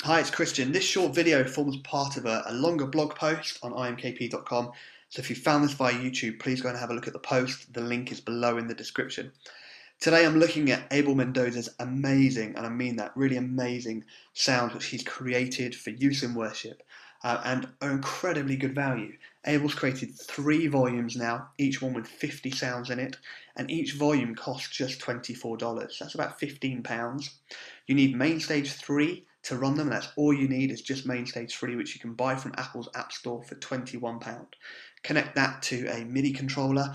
Hi, it's Christian. This short video forms part of a longer blog post on imkp.com. So if you found this via YouTube, please go and have a look at the post. The link is below in the description. Today I'm looking at Abel Mendoza's amazing, and I mean that, really amazing sounds which he's created for use in worship and are incredibly good value. Abel's created 3 volumes now, each one with 50 sounds in it, and each volume costs just $24. That's about £15. You need Mainstage 3 to run them, and that's all you need is just Mainstage 3, which you can buy from Apple's App Store for £21. Connect that to a MIDI controller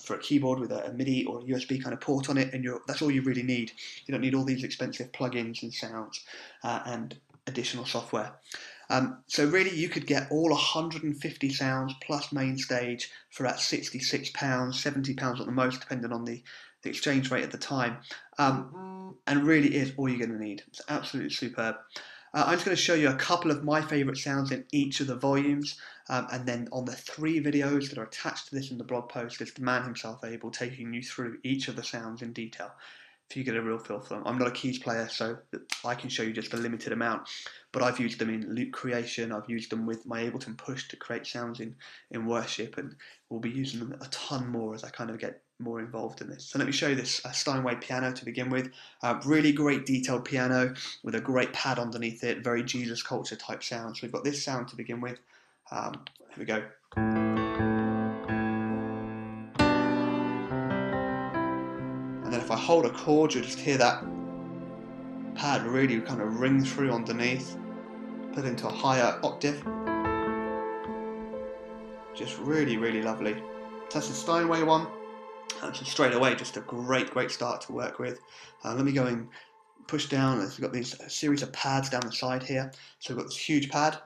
for a keyboard with a MIDI or a USB kind of port on it, and that's all you really need. You don't need all these expensive plugins and sounds and additional software. So really you could get all 150 sounds plus Mainstage for at £66, £70 at the most, depending on the exchange rate at the time. And really is all you're going to need. It's absolutely superb. I'm just going to show you a couple of my favourite sounds in each of the volumes, and then on the 3 videos that are attached to this in the blog post, there's the man himself, Abel, taking you through each of the sounds in detail, so you get a real feel for them. I'm not a keys player, so I can show you just a limited amount, but I've used them in loop creation, I've used them with my Ableton Push to create sounds in worship, and we'll be using them a ton more as I kind of get more involved in this. So let me show you this Steinway piano to begin with. Really great detailed piano with a great pad underneath it, very Jesus culture type sound. So we've got this sound to begin with. Here we go. And then if I hold a chord, you'll just hear that pad really kind of ring through underneath, put into a higher octave. Just really, really lovely. So that's the Steinway one. So straight away, just a great start to work with. Let me go and push down. We've got these series of pads down the side here. So we've got this huge pad.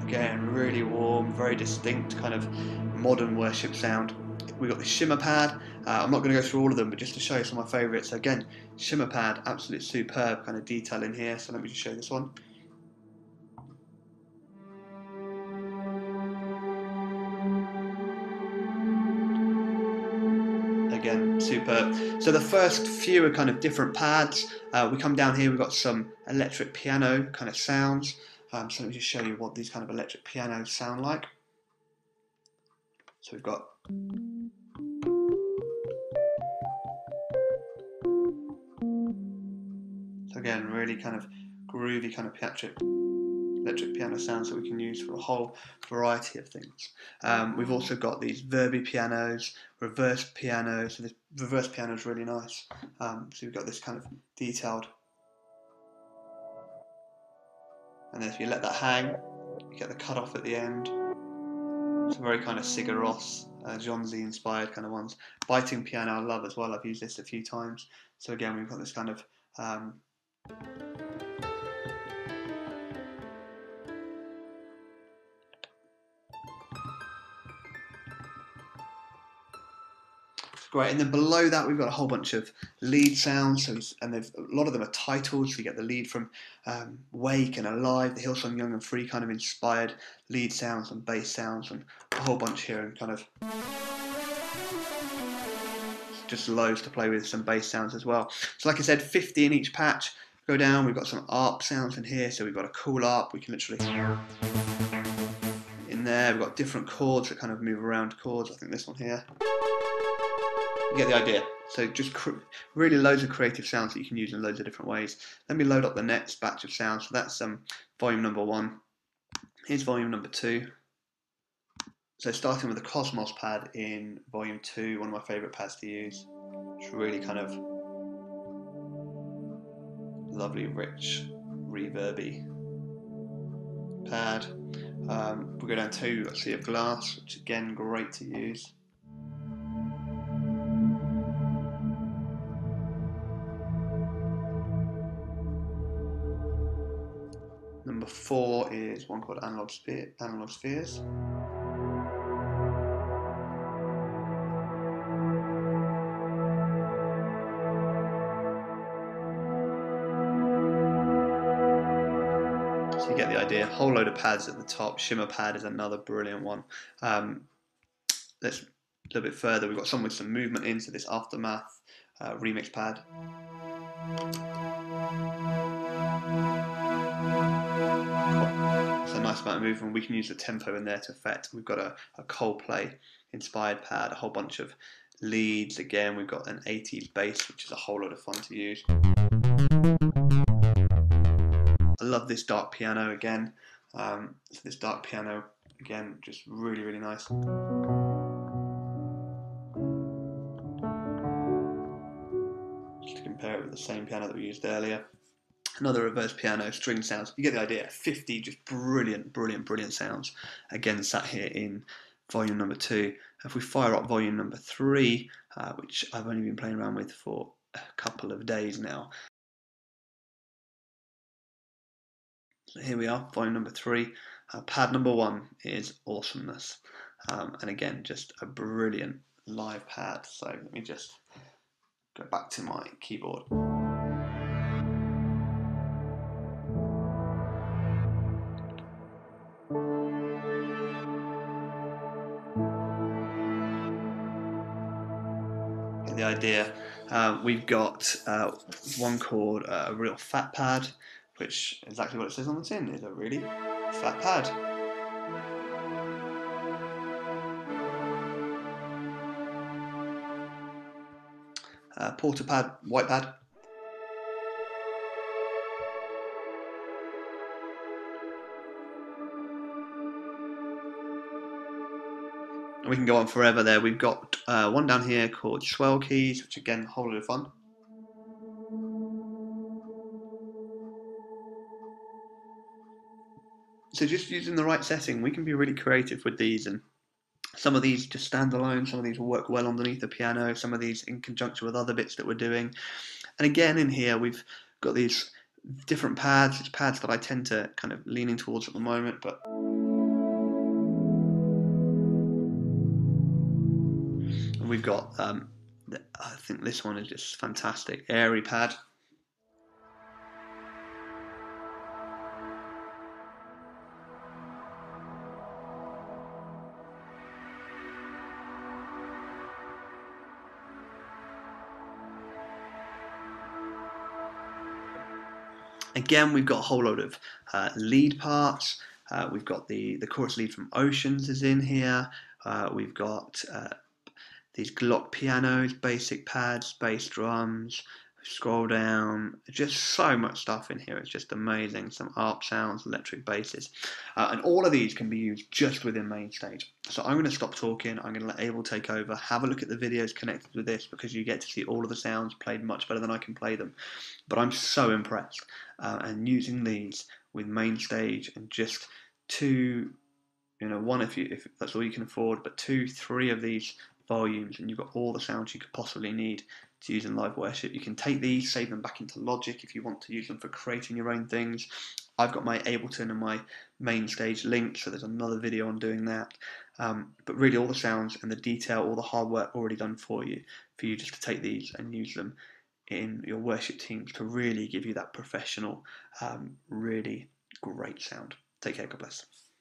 Again, really warm, very distinct kind of modern worship sound. We've got the shimmer pad. I'm not going to go through all of them, but just to show you some of my favourites. So again, shimmer pad, absolutely superb kind of detail in here. So let me just show you this one. Again, superb. So the first few are kind of different pads. We come down here, we've got some electric piano kind of sounds. So let me just show you what these kind of electric pianos sound like. So we've got again, really kind of groovy kind of electric piano sounds that we can use for a whole variety of things. We've also got these verby pianos, reverse pianos. So this reverse piano is really nice. So we've got this kind of detailed, and then if you let that hang, you get the cut off at the end. It's a very kind of Sigur Rós, John Z inspired kind of ones. Biting piano I love as well. I've used this a few times. So again, we've got this kind of great, and then below that we've got a whole bunch of lead sounds. So and a lot of them are titles. So you get the lead from Wake and Alive, the Hillsong Young and Free kind of inspired lead sounds and bass sounds, and a whole bunch here, and kind of just loads to play with, some bass sounds as well. So like I said, 50 in each patch. Go down, we've got some ARP sounds in here. So we've got a cool ARP. We can literally in there. We've got different chords that kind of move around chords. I think this one here. You get the idea. So just really loads of creative sounds that you can use in loads of different ways. Let me load up the next batch of sounds. So that's volume number 1. Here's volume number 2. So starting with the Cosmos pad in volume 2, one of my favourite pads to use. It's really kind of lovely, rich, reverby pad. We'll go down to a Sea of Glass, which again, great to use. Number 4 is one called Analog Spheres. So you get the idea. Whole load of pads at the top. Shimmer pad is another brilliant one. Let's little bit further, we've got some with some movement in, so this Aftermath remix pad. It's a nice amount of movement. We can use the tempo in there to affect. We've got a Coldplay inspired pad, a whole bunch of leads. Again, we've got an 80s bass, which is a whole lot of fun to use. I love this dark piano again. So this dark piano, again, just really, really nice. Just to compare it with the same piano that we used earlier. Another reverse piano, string sounds. You get the idea. 50 just brilliant, brilliant, brilliant sounds. Again, sat here in volume number 2. If we fire up volume number 3, which I've only been playing around with for a couple of days now. So here we are, volume number 3. Pad number 1 is Awesomeness. And again, just a brilliant live pad. So let me just go back to my keyboard. Get the idea. We've got one called a real fat pad, which exactly what it says on the tin, is a really fat pad. Porter pad, white pad. And we can go on forever there. We've got one down here called Swell Keys, which again, a whole lot of fun. So just using the right setting, we can be really creative with these, and some of these just stand alone, some of these will work well underneath the piano, some of these in conjunction with other bits that we're doing. And again, in here, we've got these different pads. It's pads that I tend to kind of leaning towards at the moment, but we've got, I think this one is just fantastic, airy pad. Again, we've got a whole load of lead parts. We've got the chorus lead from Oceans is in here. We've got these Glock pianos, basic pads, bass drums. Scroll down, just so much stuff in here. It's just amazing. Some ARP sounds, electric basses, and all of these can be used just within main stage. So I'm going to stop talking. I'm going to let Abel take over. Have a look at the videos connected with this, because you get to see all of the sounds played much better than I can play them. But I'm so impressed, and using these with main stage and just two, one if that's all you can afford, but 2, 3 of these volumes, and you've got all the sounds you could possibly need to use in live worship. You can take these, save them back into Logic if you want to use them for creating your own things. I've got my Ableton and my main stage linked, so there's another video on doing that. But really, all the sounds and the detail, all the hard work already done for you just to take these and use them in your worship teams to really give you that professional, really great sound. Take care, God bless.